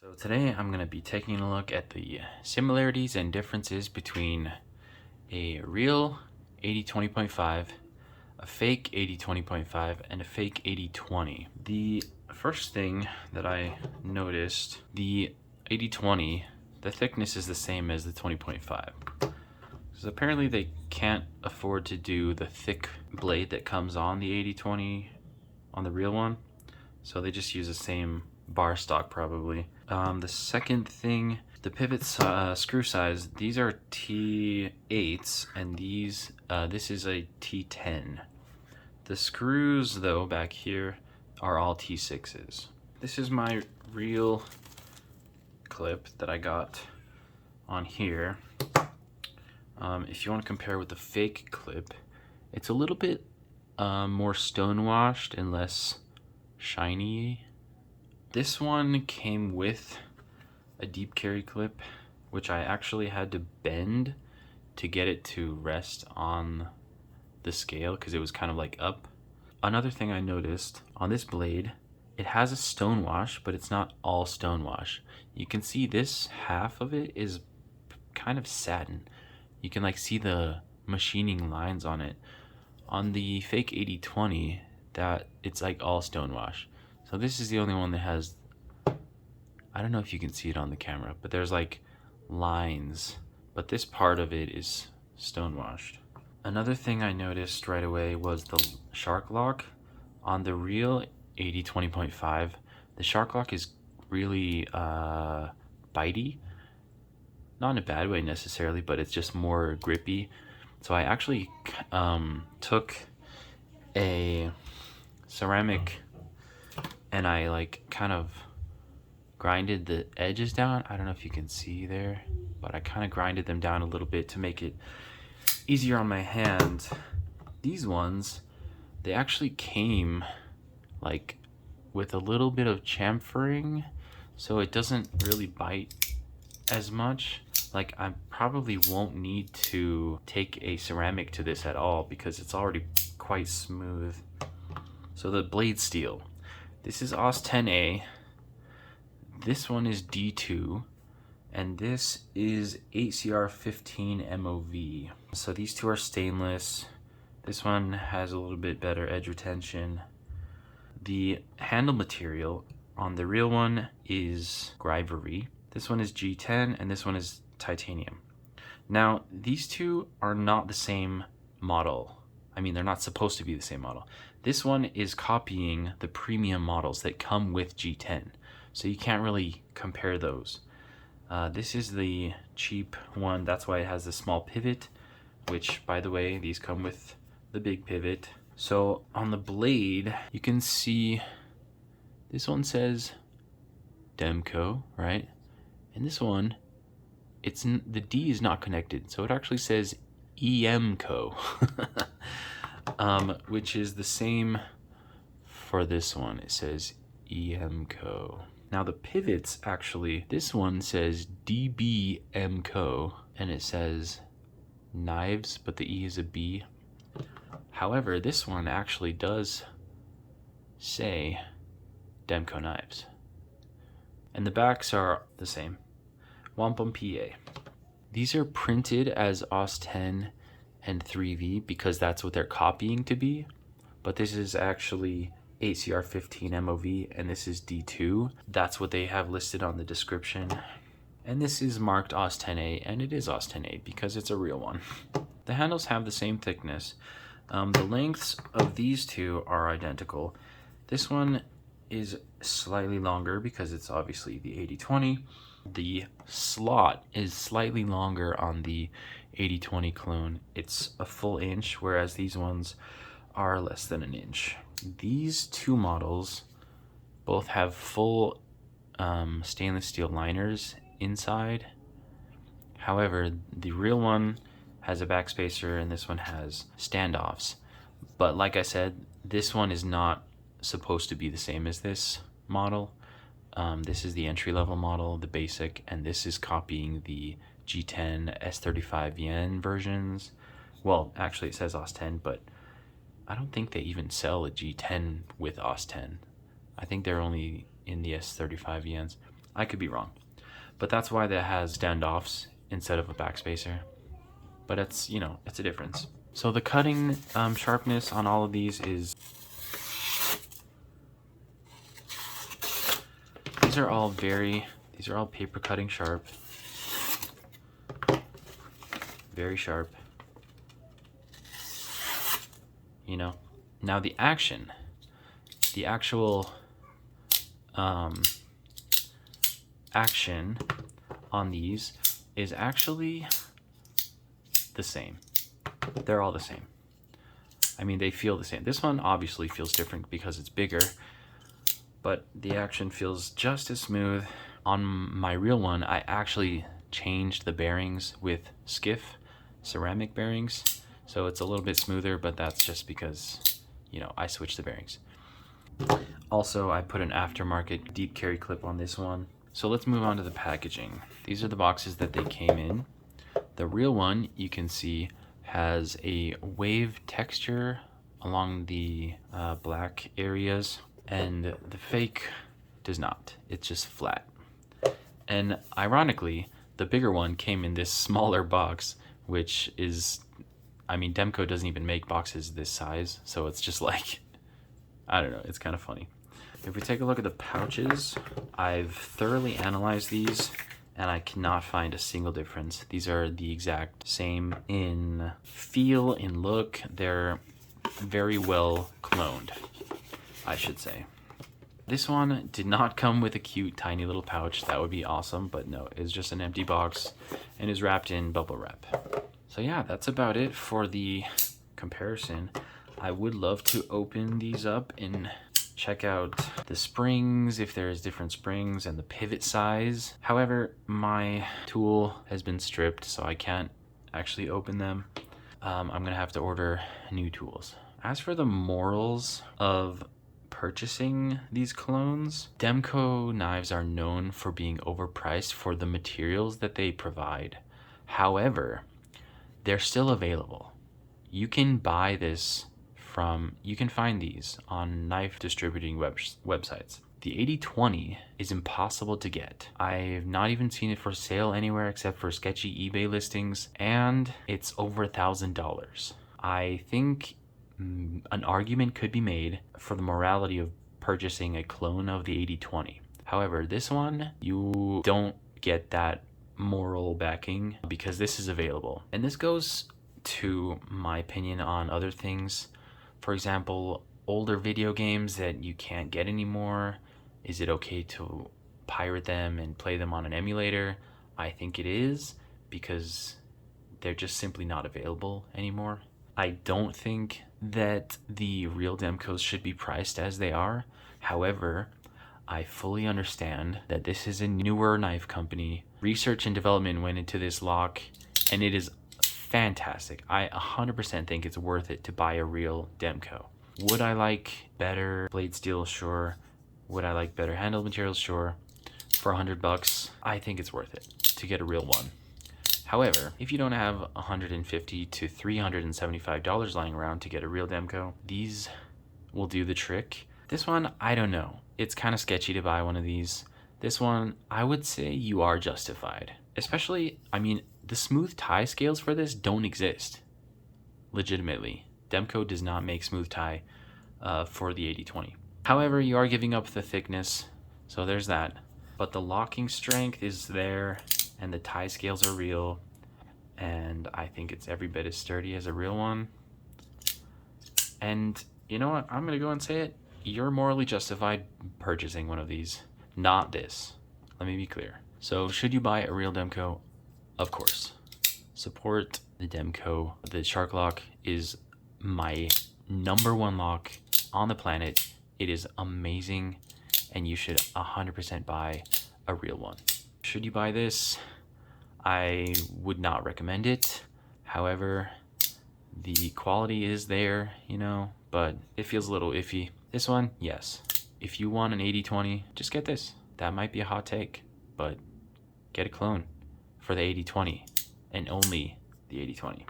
So today I'm going to be taking a look at the similarities and differences between a real AD20.5, a fake AD20.5, and a fake AD20. The first thing that I noticed, the AD20, the thickness is the same as the 20.5. So apparently they can't afford to do the thick blade that comes on the AD20 on the real one, so they just use the same bar stock probably. The second thing, the pivot screw size, these are T8s and these this is a T10. The screws though back here are all T6s. This is my real clip that I got on here. If you want to compare with the fake clip, it's a little bit more stonewashed and less shiny. This one came with a deep carry clip, which I actually had to bend to get it to rest on the scale because it was kind of like up. Another thing I noticed on this blade, it has a stone wash, but it's not all stone wash. You can see this half of it is kind of satin. You can like see the machining lines on it. On the fake AD20, that it's like all stone wash. So this is the only one that has, I don't know if you can see it on the camera, but there's like lines, but this part of it is stone washed. Another thing I noticed right away was the shark lock. On the real AD20.5, the shark lock is really bitey. Not in a bad way necessarily, but it's just more grippy. So I actually took a ceramic and I like kind of grinded the edges down. I don't know if you can see there, but I kind of grinded them down a little bit to make it easier on my hand. These ones, they actually came like with a little bit of chamfering, so it doesn't really bite as much. Like I probably won't need to take a ceramic to this at all because it's already quite smooth. So the blade steel, this is AUS 10A, this one is D2, and this is ACR 15 MOV. So these two are stainless. This one has a little bit better edge retention. The handle material on the real one is Grivery. This one is G10 and this one is titanium. Now, these two are not the same model. I mean, they're not supposed to be the same model. This one is copying the premium models that come with G10, so you can't really compare those. This is the cheap one, that's why it has the small pivot, which, by the way, these come with the big pivot. So on the blade, you can see this one says Demko, right? And this one, the D is not connected, so it actually says EMCO, which is the same for this one. It says EMCO. Now the pivots, actually, this one says DBMCO, and it says knives, but the E is a B. However, this one actually does say Demko knives. And the backs are the same. Wampum PA. These are printed as AUS 10 and 3V because that's what they're copying to be. But this is actually ACR 15 MOV and this is D2. That's what they have listed on the description. And this is marked AUS 10A, and it is AUS 10A because it's a real one. The handles have the same thickness. The lengths of these two are identical. This one is slightly longer because it's obviously the AD20. The slot is slightly longer on the AD20 clone. It's a full inch, whereas these ones are less than an inch. These two models both have full stainless steel liners inside. However, the real one has a backspacer and this one has standoffs. But like I said, this one is not supposed to be the same as this model. This is the entry-level model, the basic, and this is copying the G10 S35 yen versions. Well, actually it says AUS 10, but I don't think they even sell a G10 with AUS 10. I think they're only in the S35 yens. I could be wrong. But that's why that has standoffs instead of a backspacer. But it's, you know, it's a difference. So the cutting sharpness on all of these is... These are all paper cutting sharp. Very sharp. You know, now the actual action on these is actually the same. They're all the same. I mean, they feel the same. This one obviously feels different because it's bigger, but the action feels just as smooth. On my real one, I actually changed the bearings with skiff ceramic bearings, so it's a little bit smoother, but that's just because, you know, I switched the bearings. Also, I put an aftermarket deep carry clip on this one. So let's move on to the packaging. These are the boxes that they came in. The real one, you can see, has a wave texture along the black areas, and the fake does not. It's just flat. And ironically, the bigger one came in this smaller box, which is, I mean, Demko doesn't even make boxes this size, so it's just like, I don't know, it's kind of funny. If we take a look at the pouches, I've thoroughly analyzed these and I cannot find a single difference. These are the exact same in feel, in look. They're very well cloned, I should say. This one did not come with a cute tiny little pouch. That would be awesome, but no, it's just an empty box and is wrapped in bubble wrap. So yeah, that's about it for the comparison. I would love to open these up and check out the springs, if there's different springs, and the pivot size. However, my tool has been stripped, so I can't actually open them. I'm gonna have to order new tools. As for the morals of purchasing these clones, Demko knives are known for being overpriced for the materials that they provide. However, they're still available. You can buy this you can find these on knife distributing websites. The AD20 is impossible to get. I've not even seen it for sale anywhere except for sketchy eBay listings, and it's over $1,000. I think an argument could be made for the morality of purchasing a clone of the AD20. However, this one, you don't get that moral backing because this is available. And this goes to my opinion on other things. For example, older video games that you can't get anymore. Is it okay to pirate them and play them on an emulator? I think it is, because they're just simply not available anymore. I don't think that the real Demkos should be priced as they are. However, I fully understand that this is a newer knife company. Research and development went into this lock, and it is fantastic. I 100% think it's worth it to buy a real Demko. Would I like better blade steel? Sure. Would I like better handle materials? Sure. For $100, I think it's worth it to get a real one. However, if you don't have $150 to $375 lying around to get a real Demko, these will do the trick. This one, I don't know. It's kind of sketchy to buy one of these. This one, I would say you are justified. Especially, I mean, the smooth tie scales for this don't exist. Legitimately. Demko does not make smooth tie for the AD20. However, you are giving up the thickness, so there's that. But the locking strength is there, and the tie scales are real, and I think it's every bit as sturdy as a real one. And you know what? I'm gonna go and say it. You're morally justified purchasing one of these, not this. Let me be clear. So should you buy a real Demko? Of course. Support the Demko. The Shark Lock is my #1 lock on the planet. It is amazing, and you should 100% buy a real one. Should you buy this? I would not recommend it. However, the quality is there, you know, but it feels a little iffy. This one, yes. If you want an AD20, just get this. That might be a hot take, but get a clone for the AD20 and only the AD20.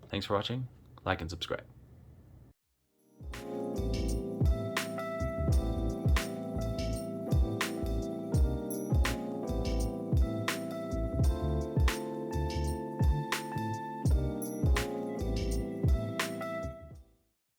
Thanks for watching. Like and subscribe.